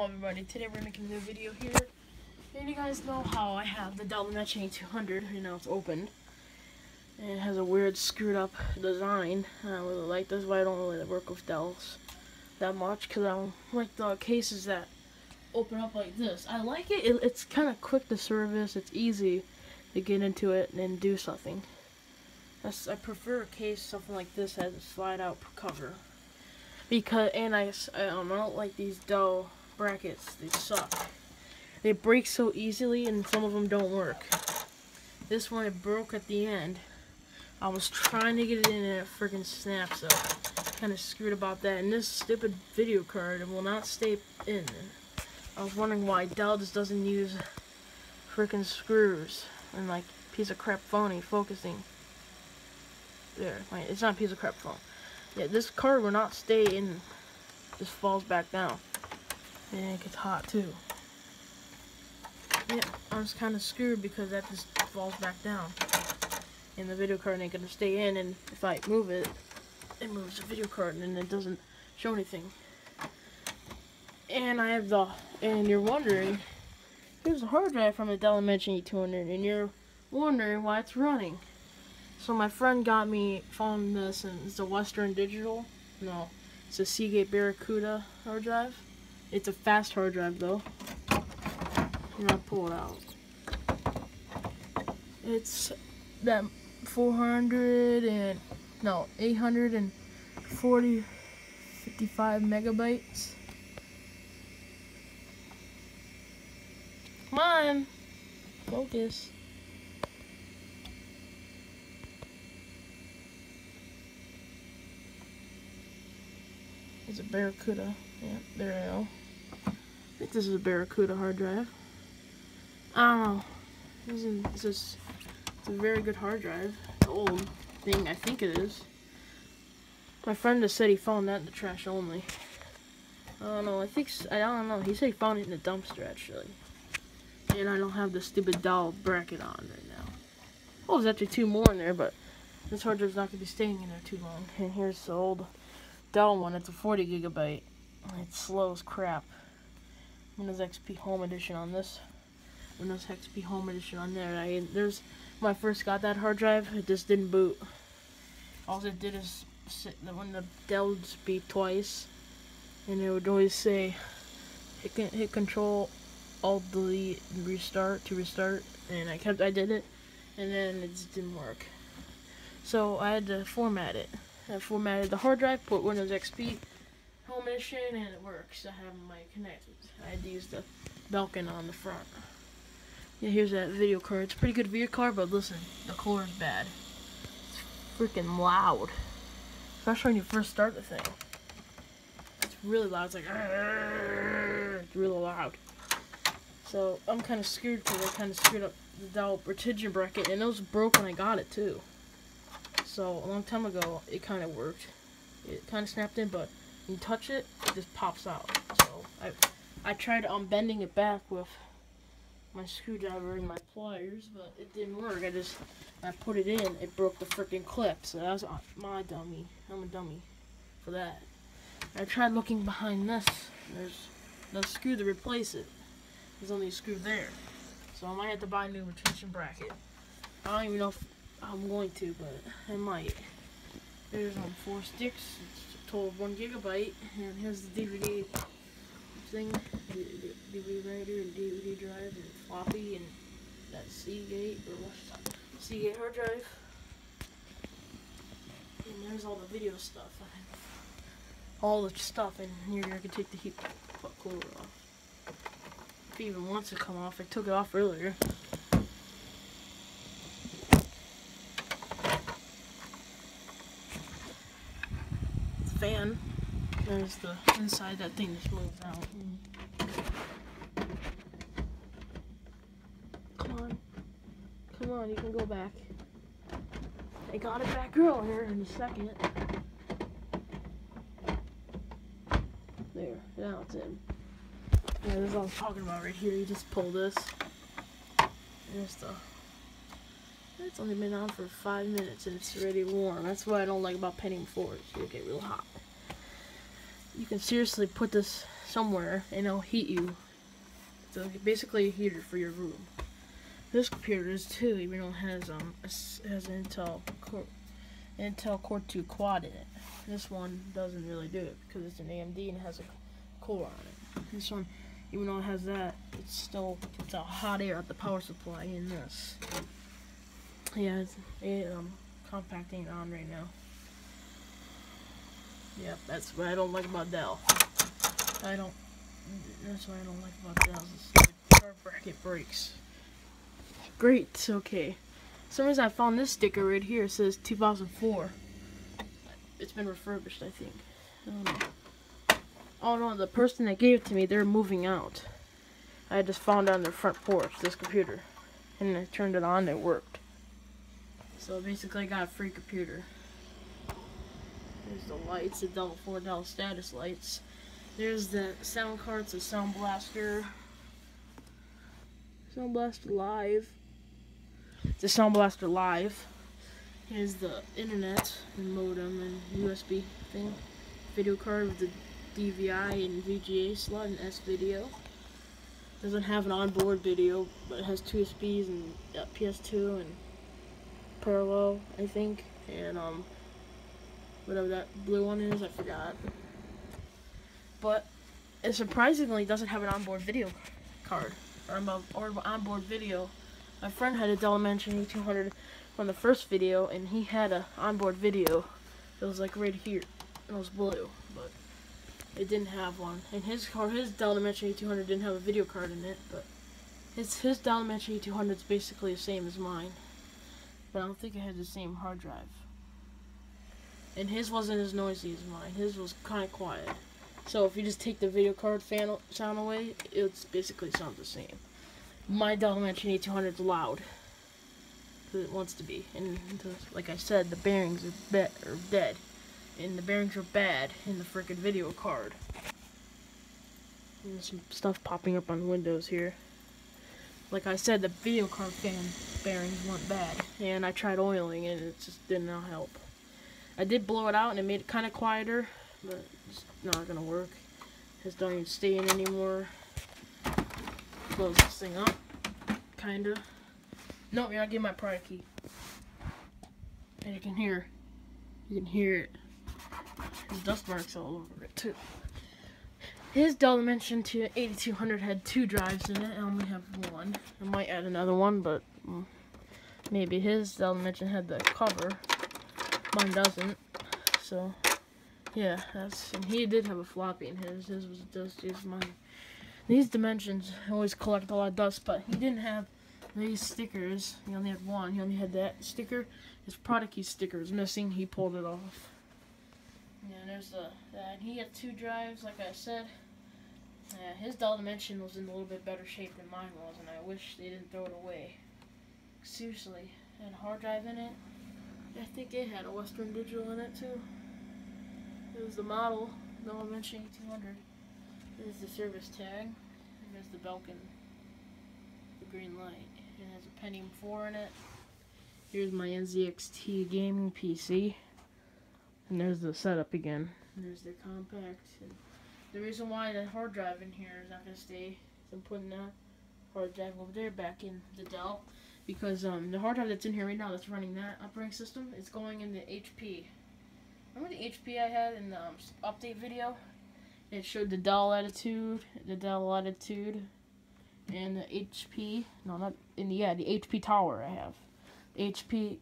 everybody, today we're making a new video here. And you guys know how I have the Dell Matching 200, and now it's opened. And it has a weird screwed up design. I don't really like this, why I don't really work with Dells that much, because I don't like the cases that open up like this. I like it, it's kind of quick to service, it's easy to get into it and do something. I prefer a case, something like this has a slide out cover. Because, and I don't like these Dell brackets, they suck. They break so easily and some of them don't work. This one, it broke at the end. I was trying to get it in and it freaking snapped, so kind of screwed about that. And this stupid video card, it will not stay in. I was wondering why Dell just doesn't use freaking screws and like piece of crap phony focusing. There, it's not a piece of crap phone. Yeah, this card will not stay in, just falls back down. And it gets hot too. Yeah, I was kind of screwed because that just falls back down. And the video card ain't gonna stay in, and if I move it, it moves the video card and it doesn't show anything. And I have and you're wondering, here's a hard drive from the Dell Matching 200, and you're wondering why it's running. So my friend found this, and it's a Western Digital. No, it's a Seagate Barracuda hard drive. It's a fast hard drive though. And I'll pull it out. It's that 855 megabytes. Come on, focus. It's a Barracuda. Yeah, there I go. I think this is a Barracuda hard drive. I don't know. It's a very good hard drive. The old thing, I think it is. My friend just said he found that in the trash only. I don't know. I don't know. He said he found it in the dumpster actually. And I don't have the stupid Dell bracket on right now. Oh, there's actually two more in there, but this hard drive's not gonna be staying in there too long. And here's the old Dell one. It's a 40 gigabyte. It's slow as crap. Windows XP Home Edition on this. Windows XP Home Edition on there. When I first got that hard drive, it just didn't boot. All it did is when the Dell would beep twice, and it would always say hit Control Alt Delete and restart to restart. And I did it, and then it just didn't work. So I had to format it. I formatted the hard drive, put Windows XP Home Edition, and it works. I have my connected. I had to use the Belkin on the front. Yeah, here's that video card. It's a pretty good video card, but listen, the core is bad. It's freaking loud. Especially when you first start the thing. It's really loud. It's like, it's really loud. So I'm kind of screwed because I kind of screwed up the Dell retention bracket, and it was broke when I got it too. So a long time ago, it kind of worked. It kind of snapped in, but when you touch it, it just pops out. So I tried unbending it back with my screwdriver and my pliers, but it didn't work. I put it in, it broke the freaking clip. So that was my dummy. I'm a dummy for that. I tried looking behind this. There's no screw to replace it. There's only a screw there. So I might have to buy a new retention bracket. I don't even know if I'm going to, but I might. There's 4 sticks. It's a total of 1 gigabyte. And here's the DVD thing, DVD writer and DVD drive and floppy and that Seagate hard drive. And there's all the video stuff. All the stuff in here. I can take the heat cooler off. If it even wants to come off, I took it off earlier. Fan. There's the inside, that thing just moves out. Come on, you can go back. I got it back earlier in a second. There, now it's in. Yeah, this is what I'm talking about right here. You just pull this. There's the. It's only been on for 5 minutes and it's already warm. That's what I don't like about painting floors. It'll get real hot. You can seriously put this somewhere and it'll heat you. So basically a heater for your room. This computer is too, even though it has an Intel Core 2 quad in it. This one doesn't really do it because it's an AMD and it has a core on it. This one, even though it has that, it's a hot air at the power supply in this. Yeah, compact ain't on right now. Yep, that's what I don't like about Dell. That's what I don't like about Dell. The card bracket breaks. Great, okay. For some reason I found this sticker right here. It says 2004. It's been refurbished, I think. I don't know. Oh no, the person that gave it to me, they're moving out. I just found it on their front porch, this computer. And I turned it on and it worked. So basically I got a free computer. There's the lights, the Dell 4 Dell status lights. There's the sound cards, the Sound Blaster. Sound Blaster Live. The Sound Blaster Live. Here's the internet and modem and USB thing. Video card with the DVI and VGA slot and S-video. Doesn't have an onboard video, but it has two USBs and PS2 and parallel, I think. And whatever that blue one is, I forgot. But it surprisingly doesn't have an onboard video card or onboard video. My friend had a Dell Dimension 8200 from the first video, and he had an onboard video. It was like right here, and it was blue, but it didn't have one. And his Dell Dimension 8200 didn't have a video card in it, but his Dell Dimension 8200 is basically the same as mine, but I don't think it had the same hard drive. And his wasn't as noisy as mine. His was kind of quiet. So if you just take the video card sound away, it's basically sounds the same. My Dell Dimension 8200 is loud, because it wants to be. And like I said, the bearings are dead, and the bearings are bad in the freaking video card. And there's some stuff popping up on Windows here. Like I said, the video card bearings went bad, and I tried oiling it, and it just did not help. I did blow it out, and it made it kind of quieter, but it's not gonna work. It don't even stay in anymore. Close this thing up, kinda. No, you're not getting my product key. And you can hear it. There's dust marks all over it too. His Dell Dimension 8200 had 2 drives in it. I only have 1. I might add another one, but maybe his Dell Dimension had the cover. Mine doesn't. So yeah, and he did have a floppy in his. His was just as mine. These Dimensions always collect a lot of dust, but he didn't have these stickers. He only had one. He only had that sticker. His product key sticker was missing. He pulled it off. Yeah, and there's that. He had 2 drives, like I said. His Dell Dimension was in a little bit better shape than mine was, and I wish they didn't throw it away. Seriously, it had a hard drive in it. I think it had a Western Digital in it too. It was the model, Dell Dimension 8200. There's the service tag, and there's the Belkin, the green light. It has a Pentium 4 in it. Here's my NZXT gaming PC, and there's the setup again. And there's the compact. And the reason why the hard drive in here is not going to stay is I'm putting that hard drive over there back in the Dell, because the hard drive that's in here right now that's running that operating system is going in the HP. Remember the HP I had in the update video? It showed the Dell Latitude, and the HP. No, not in the the HP Tower I have. The HP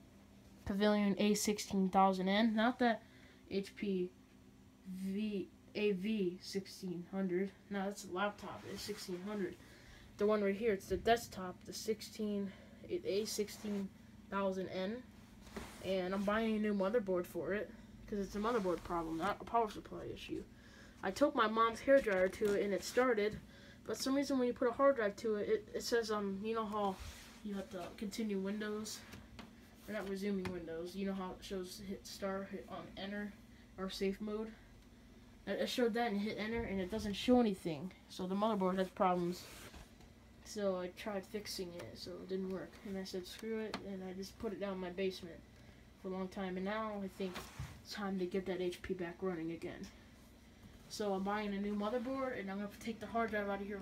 Pavilion A16000N, not the HP AV1600. No, that's a laptop. It's 1600. The one right here, it's the desktop, the A16000N, and I'm buying a new motherboard for it because it's a motherboard problem, not a power supply issue. I took my mom's hairdryer to it and it started, but for some reason when you put a hard drive to it, it says you know how you have to continue Windows, or not resuming Windows. You know how it shows hit star, hit on enter, or safe mode. I showed that and hit enter, and it doesn't show anything. So the motherboard has problems. So I tried fixing it, so it didn't work. And I said screw it, and I just put it down in my basement for a long time. And now I think it's time to get that HP back running again. So I'm buying a new motherboard, and I'm gonna take the hard drive out of here